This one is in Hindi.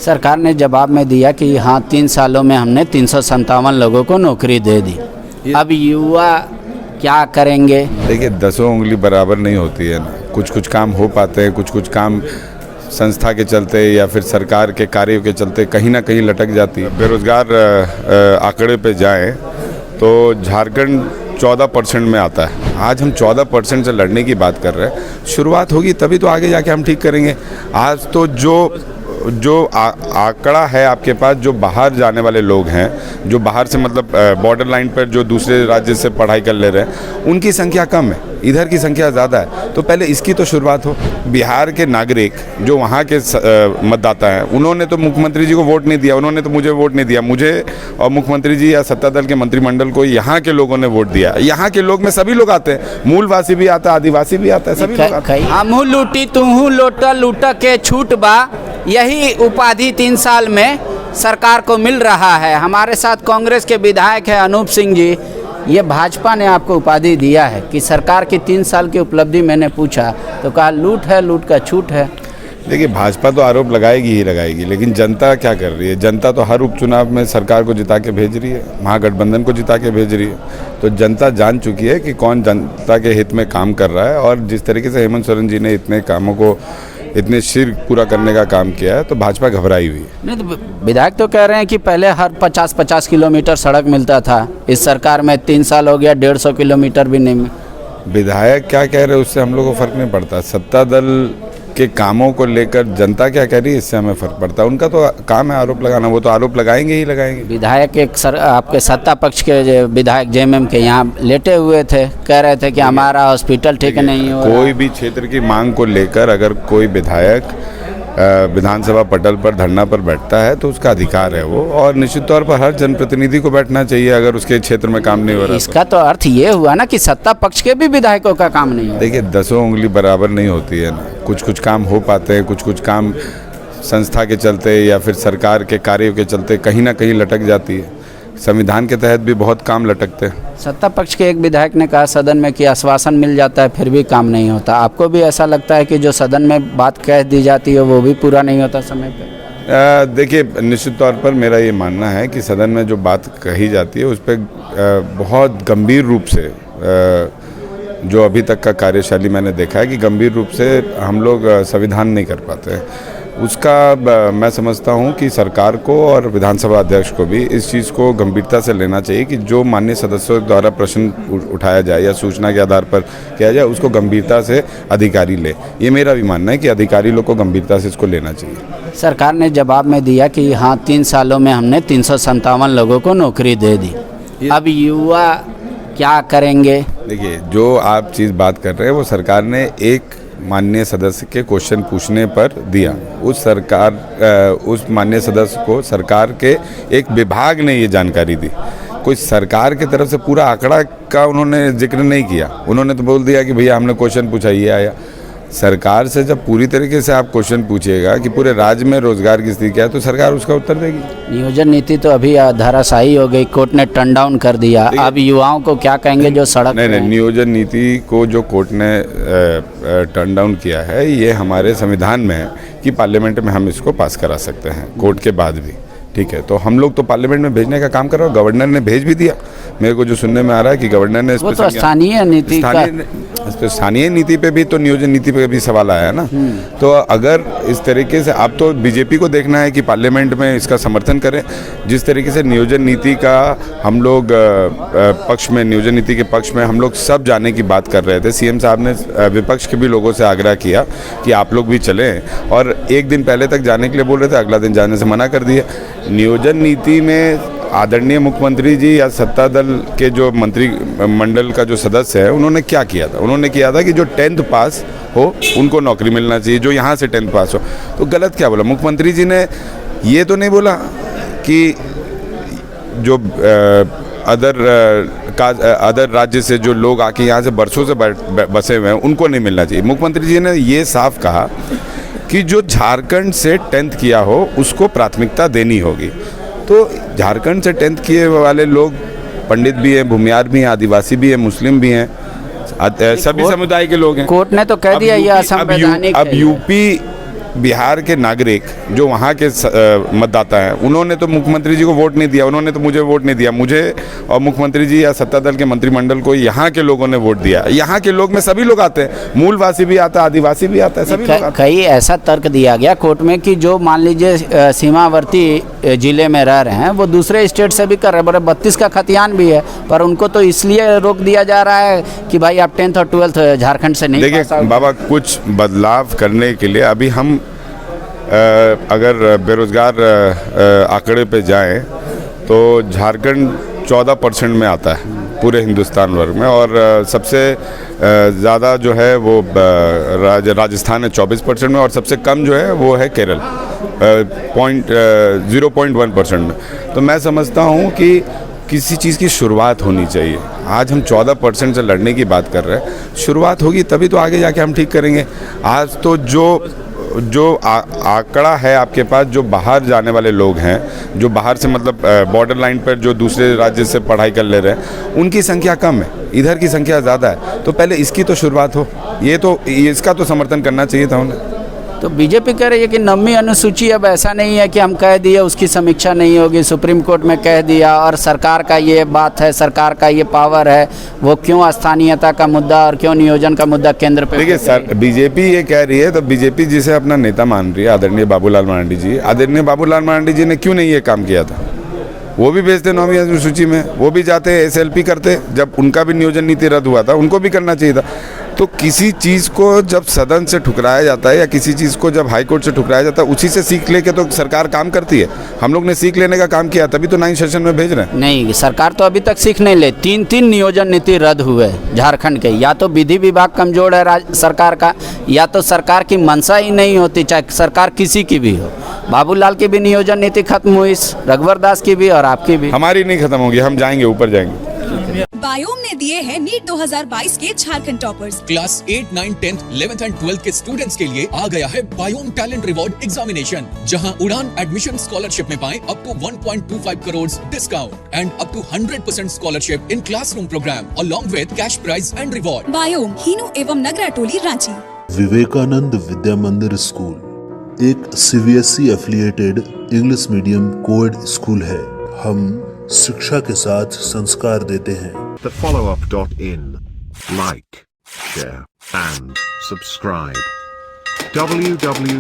सरकार ने जवाब में दिया कि हाँ 3 सालों में हमने 357 लोगों को नौकरी दे दी। अब युवा क्या करेंगे? देखिए, 10 उंगली बराबर नहीं होती है ना। कुछ कुछ काम हो पाते हैं, कुछ कुछ काम संस्था के चलते या फिर सरकार के कार्यों के चलते कहीं ना कहीं लटक जाती है। बेरोजगार आंकड़े पे जाएं तो झारखंड 14% में आता है। आज हम 14% से लड़ने की बात कर रहे हैं। शुरुआत होगी तभी तो आगे जाके हम ठीक करेंगे। आज तो जो आंकड़ा है आपके पास, जो बाहर जाने वाले लोग हैं, जो बाहर से मतलब बॉर्डर लाइन पर जो दूसरे राज्य से पढ़ाई कर ले रहे हैं, उनकी संख्या कम है, इधर की संख्या ज़्यादा है। तो पहले इसकी तो शुरुआत हो। बिहार के नागरिक जो वहाँ के मतदाता हैं, उन्होंने तो मुख्यमंत्री जी को वोट नहीं दिया, उन्होंने तो मुझे वोट नहीं दिया। मुझे और मुख्यमंत्री जी या सत्ता दल के मंत्रिमंडल को यहाँ के लोगों ने वोट दिया। यहाँ के लोग में सभी लोग आते हैं, मूलवासी भी आता है, आदिवासी भी आता है, सभी लोग आते हैं। हमहू लूटी तुहू लोटा लूटा के छूट बा, यही उपाधि 3 साल में सरकार को मिल रहा है। हमारे साथ कांग्रेस के विधायक हैं अनूप सिंह जी। ये भाजपा ने आपको उपाधि दिया है कि सरकार की 3 साल की उपलब्धि मैंने पूछा तो कहा लूट है, लूट का छूट है। देखिए, भाजपा तो आरोप लगाएगी ही लगाएगी, लेकिन जनता क्या कर रही है? जनता तो हर उपचुनाव में सरकार को जिता के भेज रही है, महागठबंधन को जिता के भेज रही है। तो जनता जान चुकी है कि कौन जनता के हित में काम कर रहा है। और जिस तरीके से हेमंत सोरेन जी ने इतने कामों को, इतने शीघ्र पूरा करने का काम किया है, तो भाजपा घबराई हुई है। नहीं तो विधायक तो कह रहे हैं कि पहले हर 50-50 किलोमीटर सड़क मिलता था, इस सरकार में 3 साल हो गया 150 किलोमीटर भी नहीं। विधायक क्या कह रहे हैं उससे हम लोग को फर्क नहीं पड़ता। सत्ता दल के कामों को लेकर जनता क्या कह रही है इससे हमें फर्क पड़ता है। उनका तो काम है आरोप लगाना, वो तो आरोप लगाएंगे ही लगाएंगे। विधायक आपके सत्ता पक्ष के विधायक जेएमएम के यहाँ लेटे हुए थे, कह रहे थे कि हमारा हॉस्पिटल ठीक नहीं हो। कोई भी क्षेत्र की मांग को लेकर अगर कोई विधायक विधानसभा पटल पर धरना पर बैठता है तो उसका अधिकार है वो, और निश्चित तौर पर हर जनप्रतिनिधि को बैठना चाहिए अगर उसके क्षेत्र में काम नहीं हो रहा। इसका तो अर्थ ये हुआ ना कि सत्ता पक्ष के भी विधायकों का काम नहीं हो। देखिए, 10 उंगली बराबर नहीं होती है ना। कुछ कुछ काम हो पाते हैं, कुछ कुछ काम संस्था के चलते या फिर सरकार के कार्यों के चलते कहीं ना कहीं लटक जाती है। संविधान के तहत भी बहुत काम लटकते हैं। सत्ता पक्ष के एक विधायक ने कहा सदन में कि आश्वासन मिल जाता है फिर भी काम नहीं होता। आपको भी ऐसा लगता है कि जो सदन में बात कह दी जाती है वो भी पूरा नहीं होता समय पे? देखिए, निश्चित तौर पर मेरा ये मानना है कि सदन में जो बात कही जाती है उस पर बहुत गंभीर रूप से जो अभी तक का कार्यशैली मैंने देखा है कि गंभीर रूप से हम लोग संविधान नहीं कर पाते हैं। उसका मैं समझता हूं कि सरकार को और विधानसभा अध्यक्ष को भी इस चीज़ को गंभीरता से लेना चाहिए कि जो माननीय सदस्यों द्वारा प्रश्न उठाया जाए या सूचना के आधार पर किया जाए उसको गंभीरता से अधिकारी ले। ये मेरा भी मानना है कि अधिकारी लोग को गंभीरता से इसको लेना चाहिए। सरकार ने जवाब में दिया कि हाँ 3 सालों में हमने 357 लोगों को नौकरी दे दी। अब युवा क्या करेंगे? देखिए, जो आप चीज़ बात कर रहे हैं वो सरकार ने एक माननीय सदस्य के क्वेश्चन पूछने पर दिया। उस माननीय सदस्य को सरकार के एक विभाग ने ये जानकारी दी। कोई सरकार की तरफ से पूरा आंकड़ा का उन्होंने जिक्र नहीं किया। उन्होंने तो बोल दिया कि भैया हमने क्वेश्चन पूछा, ये आया। सरकार से जब पूरी तरीके से आप क्वेश्चन पूछिएगा कि पूरे राज्य में रोजगार की स्थिति क्या है तो सरकार उसका उत्तर देगी। नियोजन नीति तो अभी धराशायी हो गई, कोर्ट ने टर्न डाउन कर दिया। अब युवाओं को क्या कहेंगे जो सड़क नहीं, नियोजन नीति को जो कोर्ट ने टर्न डाउन किया है ये हमारे संविधान में है कि पार्लियामेंट में हम इसको पास करा सकते हैं कोर्ट के बाद भी। ठीक है, तो हम लोग तो पार्लियामेंट में भेजने का काम कर रहे हो। गवर्नर ने भेज भी दिया। मेरे को जो सुनने में आ रहा है कि गवर्नर ने वो तो स्थानीय नीति पे भी तो नियोजन नीति पे भी सवाल आया है ना। तो अगर इस तरीके से अब तो बीजेपी को देखना है कि पार्लियामेंट में इसका समर्थन करें। जिस तरीके से नियोजन नीति का हम लोग पक्ष में, नियोजन नीति के पक्ष में हम लोग सब जाने की बात कर रहे थे। सीएम साहब ने विपक्ष के भी लोगों से आग्रह किया कि आप लोग भी चलें, और एक दिन पहले तक जाने के लिए बोल रहे थे, अगला दिन जाने से मना कर दिया। नियोजन नीति में आदरणीय मुख्यमंत्री जी या सत्ता दल के जो मंत्रिमंडल का जो सदस्य है उन्होंने क्या किया था? उन्होंने किया था कि जो 10th पास हो उनको नौकरी मिलना चाहिए, जो यहाँ से 10th पास हो। तो गलत क्या बोला मुख्यमंत्री जी ने? ये तो नहीं बोला कि जो अदर राज्य से जो लोग आके यहाँ से बरसों से बसे हुए हैं उनको नहीं मिलना चाहिए। मुख्यमंत्री जी ने ये साफ कहा कि जो झारखंड से 10th किया हो उसको प्राथमिकता देनी होगी। तो झारखंड से 10th किए वाले लोग पंडित भी हैं, भूमियार भी हैं, आदिवासी भी हैं, मुस्लिम भी हैं, सभी समुदाय के लोग हैं। कोर्ट ने तो कह दिया ये असंवैधानिक। अब यूपी बिहार के नागरिक जो वहाँ के मतदाता हैं, उन्होंने तो मुख्यमंत्री जी को वोट नहीं दिया, उन्होंने तो मुझे वोट नहीं दिया। मुझे और मुख्यमंत्री जी या सत्ता दल के मंत्रिमंडल को यहाँ के लोगों ने वोट दिया। यहाँ के लोग में सभी लोग आते हैं, मूलवासी भी आता है, आदिवासी भी आता है, सभी लोग आते हैं। कई ऐसा तर्क दिया गया कोर्ट में कि जो मान लीजिए सीमावर्ती जिले में रह रहे हैं वो दूसरे स्टेट से भी कर रहे हैं, 32 का खतियान भी है, पर उनको तो इसलिए रोक दिया जा रहा है कि भाई आप 10th और 12th झारखंड से नहीं। देखिए बाबा, कुछ बदलाव करने के लिए अभी हम अगर बेरोजगार आंकड़े पे जाएं तो झारखंड 14% में आता है पूरे हिंदुस्तान वर्ग में, और सबसे ज़्यादा जो है वो राजस्थान है 24% में, और सबसे कम जो है वो है केरल 0.1% में। तो मैं समझता हूँ कि किसी चीज़ की शुरुआत होनी चाहिए। आज हम 14% से लड़ने की बात कर रहे हैं, शुरुआत होगी तभी तो आगे जाके हम ठीक करेंगे। आज तो जो आंकड़ा है आपके पास, जो बाहर जाने वाले लोग हैं, जो बाहर से मतलब बॉर्डर लाइन पर जो दूसरे राज्य से पढ़ाई कर ले रहे हैं, उनकी संख्या कम है, इधर की संख्या ज़्यादा है। तो पहले इसकी तो शुरुआत हो, इसका तो समर्थन करना चाहिए था उन्हें। तो बीजेपी कह रही है कि 9वीं अनुसूची अब ऐसा नहीं है कि हम कह दिए उसकी समीक्षा नहीं होगी, सुप्रीम कोर्ट में कह दिया और सरकार का ये बात है, सरकार का ये पावर है, वो क्यों स्थानीयता का मुद्दा और क्यों नियोजन का मुद्दा केंद्र पे। देखिए सर, बीजेपी ये कह रही है तो बीजेपी जिसे अपना नेता मान रही है आदरणीय बाबूलाल मरांडी जी, आदरणीय बाबूलाल मरांडी जी ने क्यों नहीं ये काम किया था? वो भी भेजते 9वीं अनुसूची में, वो भी जाते SLP करते, जब उनका भी नियोजन नीति रद्द हुआ था उनको भी करना चाहिए था। तो किसी चीज़ को जब सदन से ठुकराया जाता है या किसी चीज़ को जब हाई कोर्ट से ठुकराया जाता है, उसी से सीख लेके तो सरकार काम करती है। हम लोग ने सीख लेने का काम किया, तभी तो 9th सेशन में भेज रहे हैं। नहीं, सरकार तो अभी तक सीख नहीं ले। 3 नियोजन नीति रद्द हुए झारखंड के। या तो विधि विभाग कमजोर है सरकार का, या तो सरकार की मंशा ही नहीं होती, चाहे सरकार किसी की भी हो। बाबूलाल की भी नियोजन नीति खत्म हुई, रघुवर दास की भी और आपकी भी। हमारी नहीं खत्म होगी, हम जाएंगे, ऊपर जाएंगे। बायोम ने दिए हैं नीट 2022 के Jharkhand toppers. Class 8, 9, 10, 11th and 12th के स्टूडेंट्स के लिए आ गया है बायोम टैलेंट रिवॉर्ड एग्जामिनेशन, जहां उड़ान एडमिशन स्कॉलरशिप में पाएं up to 1.25 crore discount and up to 100% scholarship in classroom program along with cash prize and reward. बायोम, हीनू एवं नगरा टोली, रांची। विवेकानंद विद्या मंदिर स्कूल एक CBSE affiliated English medium coed school है। हम शिक्षा के साथ संस्कार देते हैं। The followup.in. Like, share, and subscribe. www